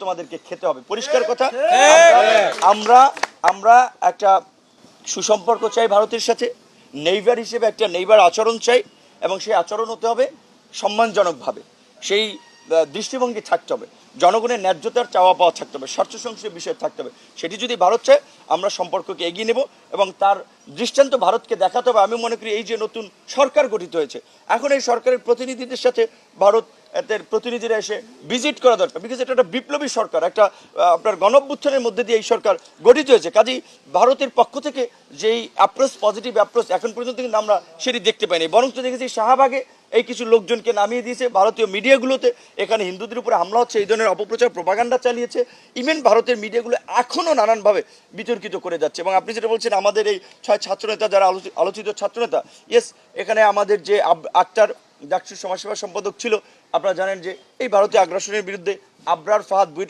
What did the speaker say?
তোমাদেরকে খেতে হবে। পরিষ্কার কথা। আমরা আমরা একটা সুসম্পর্ক চাই ভারতের সাথে, নেইবার হিসেবে একটা নেইবার আচরণ চাই, এবং সেই আচরণ হতে হবে সম্মানজনকভাবে। সেই দৃষ্টিভঙ্গি থাকতে হবে, জনগণের ন্যায্যতার চাওয়া পাওয়া থাকতে হবে, স্বার্থ সংশ্লিষ্ট বিষয় থাকতে হবে। সেটি যদি ভারত চায় আমরা সম্পর্ককে এগিয়ে নেব এবং তার দৃষ্টান্ত ভারতকে দেখাতে হবে। আমি মনে করি এই যে নতুন সরকার গঠিত হয়েছে, এখন এই সরকারের প্রতিনিধিদের সাথে ভারত এর প্রতিনিধিরা এসে ভিজিট করা দরকার, বিকজ এটা একটা বিপ্লবী সরকার, একটা আপনার গণঅভ্যুত্থানের মধ্যে দিয়ে এই সরকার গঠিত হয়েছে। কাজেই ভারতের পক্ষ থেকে যেই অ্যাপ্রোচ, পজিটিভ অ্যাপ্রোচ এখন পর্যন্ত কিন্তু আমরা সেটি দেখতে পাইনি, বরং তো দেখেছি শাহবাগে এই কিছু লোকজনকে নামিয়ে দিয়েছে, ভারতীয় মিডিয়াগুলোতে এখানে হিন্দুদের উপরে হামলা হচ্ছে এই ধরনের অপপ্রচার প্রপাগান্ডা চালিয়েছে। ইভেন ভারতের মিডিয়াগুলো এখনও নানানভাবে বিতর্কিত করে যাচ্ছে। এবং আপনি যেটা বলছেন আমাদের এই 6 ছাত্রনেতা যারা আলোচিত ছাত্রনেতা, ইয়েস, এখানে আমাদের যে আক্তার ডাকসুর সমাজসেবা সম্পাদক ছিল, আপনারা জানেন যে এই ভারতীয় আগ্রাসনের বিরুদ্ধে আবরার ফাহাদ